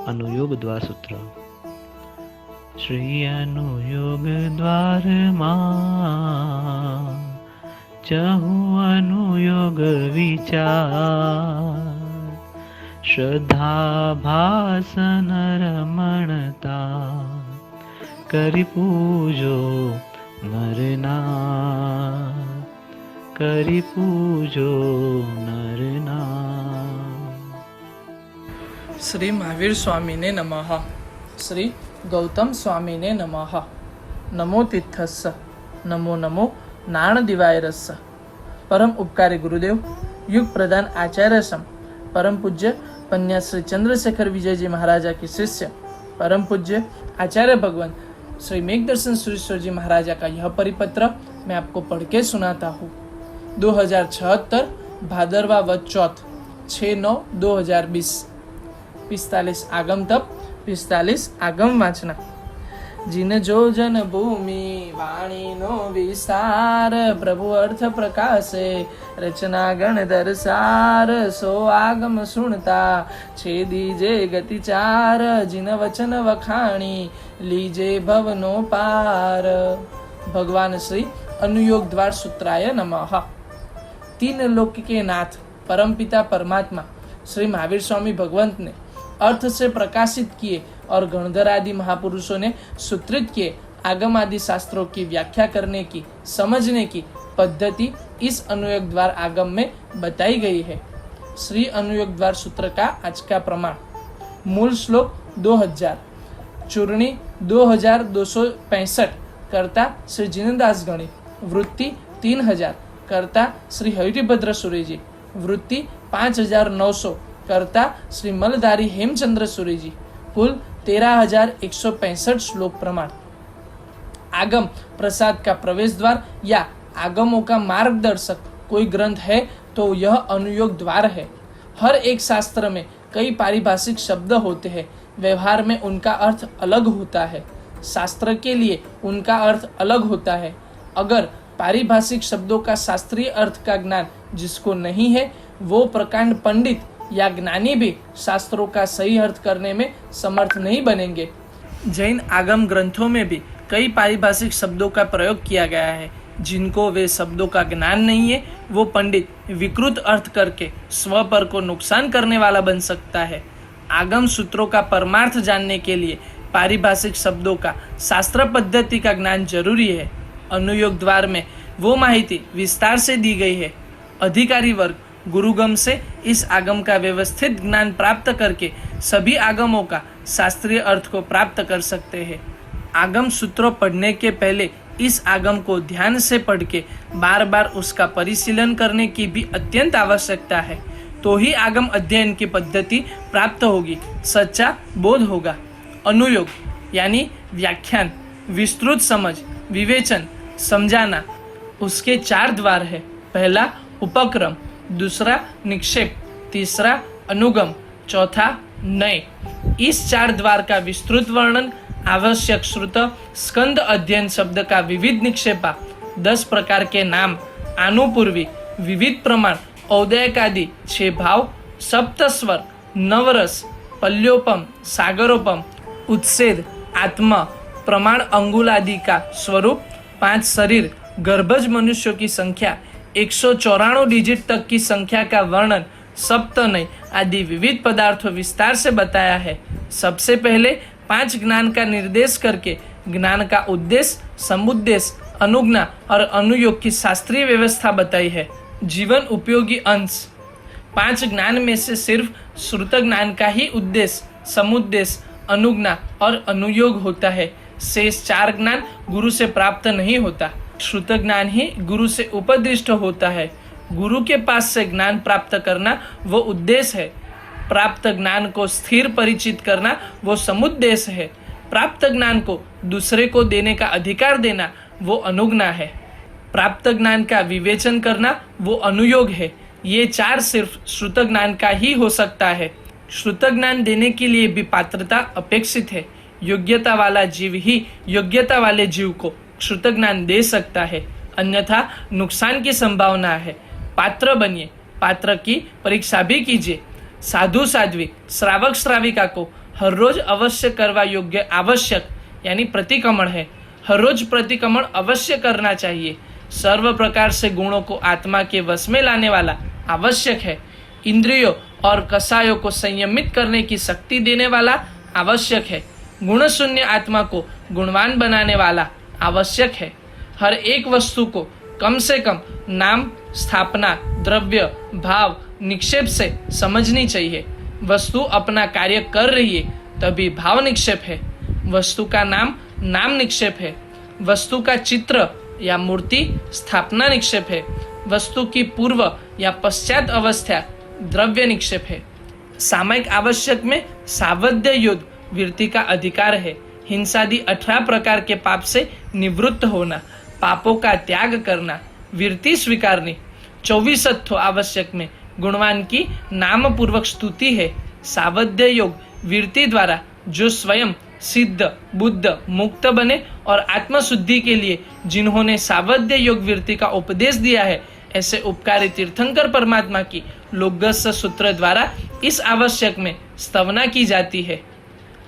अनुयोग द्वार सूत्र। श्री अनुयोग द्वार मां चहु अनुयोग विचार, श्रद्धा भासन रमणता करि पूजो नर नार, करि पूजो नर नार। श्री महावीर स्वामी ने नमः। श्री गौतम स्वामी ने नमः। नमो तीर्थस्स, नमो नमो नाण दिवायरस्स। परम उपकारी गुरुदेव, युग प्रधान आचार्य सम परम पूज्य पन्याश्री चंद्रशेखर विजय जी महाराजा के शिष्य परम पूज्य आचार्य भगवान श्री मेघदर्शन सुरेश्वर जी महाराजा का यह परिपत्र मैं आपको पढ़ के सुनाता हूँ। 2076 भादरवा वद चौथ 6/9/2020। 45 आगम तप, 45 आगम वाचना। जिन जो जन भूमि वाणी नो विस्तार, प्रभु अर्थ प्रकाशे रचना गण दरसार, सो आगम सुनता छे दीजे गति चार, जिन वचन वखाणी लीजे भवनो पार। भगवान श्री अनुयोग द्वार सूत्राय नमः। तीन लोक के नाथ परमपिता परमात्मा श्री महावीर स्वामी भगवंत ने अर्थ से प्रकाशित किए और गणधर आदि महापुरुषों ने सूत्रित किए आगम आदि शास्त्रों की व्याख्या करने की, समझने की पद्धति इस अनुयोग द्वार आगम में बताई गई है। श्री अनुयोग द्वार सूत्र का आज का प्रमाण। मूल श्लोक 2000, चूर्णी 2265, कर्ता श्री जिनदास गणी, वृत्ति 3000, कर्ता श्री हरिभद्र सूरी जी, वृत्ति 5900, कर्ता श्री मलधारी हेमचंद्र सूरी जी। कुल 13,165 श्लोक प्रमाण। आगम प्रसाद का प्रवेश द्वार या आगमों का मार्गदर्शक कोई ग्रंथ है तो यह अनुयोग द्वार है। हर एक शास्त्र में कई पारिभाषिक शब्द होते हैं, व्यवहार में उनका अर्थ अलग होता है, शास्त्र के लिए उनका अर्थ अलग होता है। अगर पारिभाषिक शब्दों का शास्त्रीय अर्थ का ज्ञान जिसको नहीं है, वो प्रकांड पंडित या ज्ञानी भी शास्त्रों का सही अर्थ करने में समर्थ नहीं बनेंगे। जैन आगम ग्रंथों में भी कई पारिभाषिक शब्दों का प्रयोग किया गया है। जिनको वे शब्दों का ज्ञान नहीं है, वो पंडित विकृत अर्थ करके स्वपर को नुकसान करने वाला बन सकता है। आगम सूत्रों का परमार्थ जानने के लिए पारिभाषिक शब्दों का शास्त्र पद्धति का ज्ञान जरूरी है। अनुयोग द्वार में वो माहिती विस्तार से दी गई है। अधिकारी वर्ग गुरुगम से इस आगम का व्यवस्थित ज्ञान प्राप्त करके सभी आगमों का शास्त्रीय अर्थ को प्राप्त कर सकते हैं। आगम सूत्रों पढ़ने के पहले इस आगम को ध्यान से पढ़ के बार बार उसका परिशीलन करने की भी अत्यंत आवश्यकता है, तो ही आगम अध्ययन की पद्धति प्राप्त होगी, सच्चा बोध होगा। अनुयोग यानी व्याख्यान, विस्तृत समझ, विवेचन, समझाना, उसके 4 द्वार है। पहला उपक्रम, दूसरा निक्षेप, तीसरा अनुगम, चौथा नय। इस 4 द्वार का विस्तृत वर्णन, आवश्यक श्रुत, स्कंद अध्ययन शब्द का विविध निक्षेपा, 10 प्रकार के नाम, आनुपूर्वी, विविध प्रमाण, औदयकादि 6 भाव, सप्तस्वर, नवरस, पल्योपम, सागरोपम, उच्छेद, आत्मा, प्रमाण अंगुल आदि का स्वरूप, 5 शरीर, गर्भज मनुष्यों की संख्या, 194 डिजिट तक की संख्या का वर्णन, सप्तनय आदि विविध पदार्थों विस्तार से बताया है। सबसे पहले 5 ज्ञान का निर्देश करके ज्ञान का उद्देश्य, समुद्देश्य, अनुज्ञा और अनुयोग की शास्त्रीय व्यवस्था बताई है। जीवन उपयोगी अंश, 5 ज्ञान में से सिर्फ श्रुत ज्ञान का ही उद्देश्य, समुद्देश्य, अनुज्ञा और अनुयोग होता है। शेष 4 ज्ञान गुरु से प्राप्त नहीं होता। श्रुत ज्ञान ही गुरु से उपदिष्ट होता है। गुरु के पास से ज्ञान प्राप्त करना वो उद्देश्य है। प्राप्त ज्ञान को स्थिर परिचित करना वो समुद्देश्य है। प्राप्त ज्ञान को दूसरे को देने का अधिकार देना वो अनुज्ञा है। प्राप्त ज्ञान का विवेचन करना वो अनुयोग है। ये 4 सिर्फ श्रुत ज्ञान का ही हो सकता है। श्रुत ज्ञान देने के लिए भी पात्रता अपेक्षित है। योग्यता वाला जीव ही योग्यता वाले जीव को श्रुत ज्ञान दे सकता है, अन्यथा नुकसान की संभावना है। पात्र बनिए, पात्र की परीक्षा भी कीजिए। साधु साध्वी, श्रावक श्राविका को हर रोज अवश्य करवा योग्य आवश्यक यानी प्रतिक्रमण है। हर रोज प्रतिक्रमण अवश्य करना चाहिए। सर्व प्रकार से गुणों को आत्मा के वश में लाने वाला आवश्यक है। इंद्रियों और कसायों को संयमित करने की शक्ति देने वाला आवश्यक है। गुण शून्य आत्मा को गुणवान बनाने वाला आवश्यक है। हर एक वस्तु को कम से कम नाम, स्थापना, द्रव्य, भाव, निक्षेप से समझनी चाहिए। वस्तु अपना कार्य कर रही है तभी भाव निक्षेप है। वस्तु का नाम नाम निक्षेप है। वस्तु का चित्र या मूर्ति स्थापना निक्षेप है। वस्तु की पूर्व या पश्चात अवस्था द्रव्य निक्षेप है। सामयिक आवश्यक में सावध्य युद्ध वृत्ति का अधिकार है। हिंसादि 18 प्रकार के पाप से निवृत्त होना, पापों का त्याग करना, वृत्ति स्वीकारनी। 24 आवश्यक में गुणवान की नाम पूर्वक स्तुति है। सावध्य योग वृत्ति द्वारा जो स्वयं सिद्ध, बुद्ध, मुक्त बने और आत्मशुद्धि के लिए जिन्होंने सावध्य योग वृत्ति का उपदेश दिया है, ऐसे उपकारी तीर्थंकर परमात्मा की लोकगस्य सूत्र द्वारा इस आवश्यक में स्तवना की जाती है।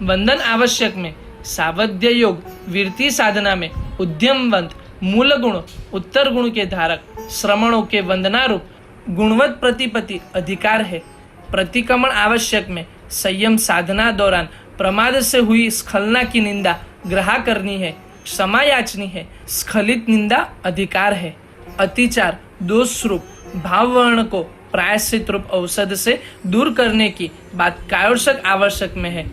वंदन आवश्यक में सावध्य योग वृत्ति साधना में उद्यमवंत, मूल गुण, उत्तर गुण के धारक, श्रमणों के वंदनारूप गुणवत प्रतिपत्ति अधिकार है। प्रतिक्रमण आवश्यक में संयम साधना दौरान प्रमाद से हुई स्खलना की निंदा ग्रहा करनी है, क्षमा याचनी है। स्खलित निंदा अधिकार है। अतिचार, दोष रूप भाववर्ण को प्रायश्चित रूप औषध से दूर करने की बात कायोत्सक आवश्यक में है।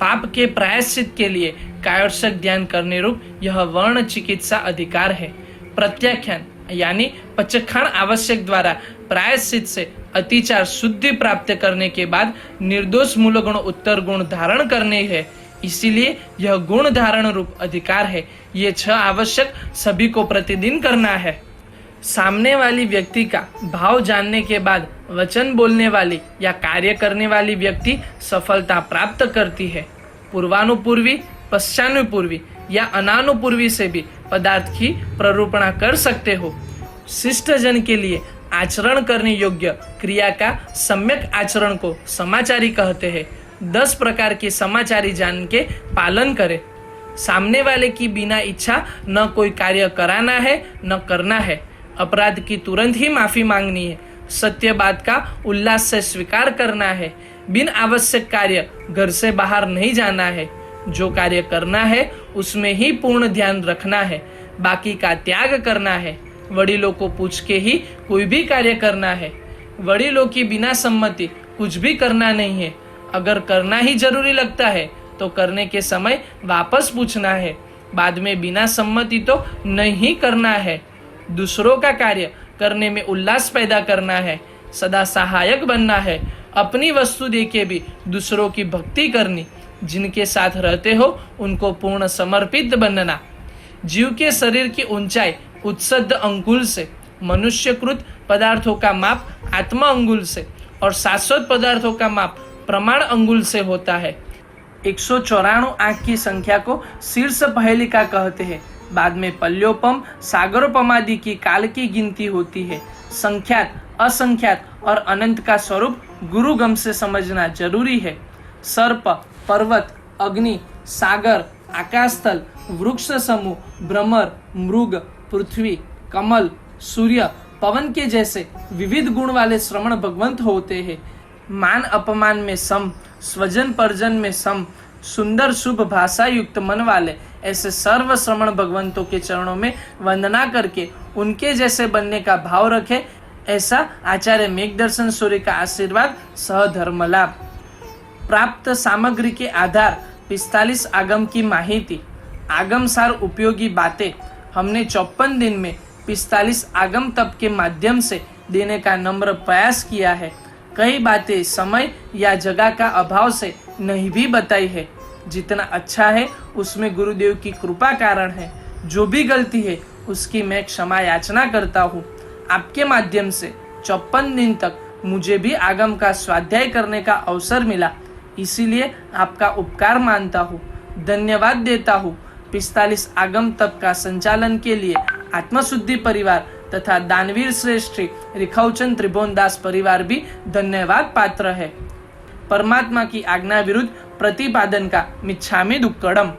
पाप के प्रायश्चित के लिए कायोत्सक ध्यान करने रूप यह वर्ण चिकित्सा अधिकार है। प्रत्याख्यान यानी पचखान आवश्यक द्वारा प्रायश्चित से अतिचार शुद्धि प्राप्त करने के बाद निर्दोष मूल गुण उत्तर गुण धारण करने है। इसीलिए यह गुण धारण रूप अधिकार है। ये 6 आवश्यक सभी को प्रतिदिन करना है। सामने वाली व्यक्ति का भाव जानने के बाद वचन बोलने वाली या कार्य करने वाली व्यक्ति सफलता प्राप्त करती है। पूर्वानुपूर्वी, पश्चानुपूर्वी या अनानुपूर्वी से भी पदार्थ की प्ररूपणा कर सकते हो। शिष्ट जन के लिए आचरण करने योग्य क्रिया का सम्यक आचरण को समाचारी कहते हैं। 10 प्रकार के समाचारी जान के पालन करे। सामने वाले की बिना इच्छा न कोई कार्य कराना है न करना है। अपराध की तुरंत ही माफी मांगनी है। सत्य बात का उल्लास से स्वीकार करना है। बिन आवश्यक कार्य घर से बाहर नहीं जाना है। जो कार्य करना है उसमें ही पूर्ण ध्यान रखना है। बाकी का त्याग करना है। वडीलों को पूछ के ही कोई भी कार्य करना है। वडीलों की बिना सम्मति कुछ भी करना नहीं है। अगर करना ही जरूरी लगता है तो करने के समय वापस पूछना है। बाद में बिना सम्मति तो नहीं करना है। दूसरों का कार्य करने में उल्लास पैदा करना है। सदा सहायक बनना है। अपनी वस्तु देके भी दूसरों की भक्ति करनी। जिनके साथ रहते हो उनको पूर्ण समर्पित बनना। जीव के शरीर की ऊंचाई उत्सद अंगुल से, मनुष्यकृत पदार्थों का माप आत्मा अंगुल से और शाश्वत पदार्थों का माप प्रमाण अंगुल से होता है। 194 आंख की संख्या को शीर्ष पहेलिका कहते हैं। बाद में पल्योपम, सागरोपमादि की काल की गिनती होती है। संख्यात, असंख्यात और अनंत का स्वरूप गुरुगम से समझना जरूरी है। सर्प, पर्वत, अग्नि, सागर, आकाशतल, वृक्ष समूह, भ्रमर, मृग, पृथ्वी, कमल, सूर्य, पवन के जैसे विविध गुण वाले श्रवण भगवंत होते हैं। मान अपमान में सम, स्वजन परजन में सम, सुंदर शुभ भाषा युक्त मन वाले ऐसे सर्व श्रवण भगवंतों के चरणों में वंदना करके उनके जैसे बनने का भाव रखे। ऐसा आचार्य मेघदर्शन सूर्य का आशीर्वाद सहधर्म लाभ। प्राप्त सामग्री के आधार 45 आगम की माहिती, आगमसार उपयोगी बातें हमने 54 दिन में 45 आगम तप के माध्यम से देने का नम्र प्रयास किया है। कई बातें समय या जगह का अभाव से नहीं भी बताई है। जितना अच्छा है उसमें गुरुदेव की कृपा कारण है। जो भी गलती है उसकी मैं क्षमा याचना करता हूँ। आपके माध्यम से 54 दिन तक मुझे भी आगम का स्वाध्याय करने का अवसर मिला, इसीलिए आपका उपकार मानता हूँ, धन्यवाद देता हूँ। 45 आगम तप का संचालन के लिए आत्मशुद्धि परिवार तथा दानवीर श्रेष्ठ रिखौचंद त्रिभुवनदास परिवार भी धन्यवाद पात्र है। परमात्मा की आज्ञा विरुद्ध प्रतिपादन का मिच्छामि दुक्कडम।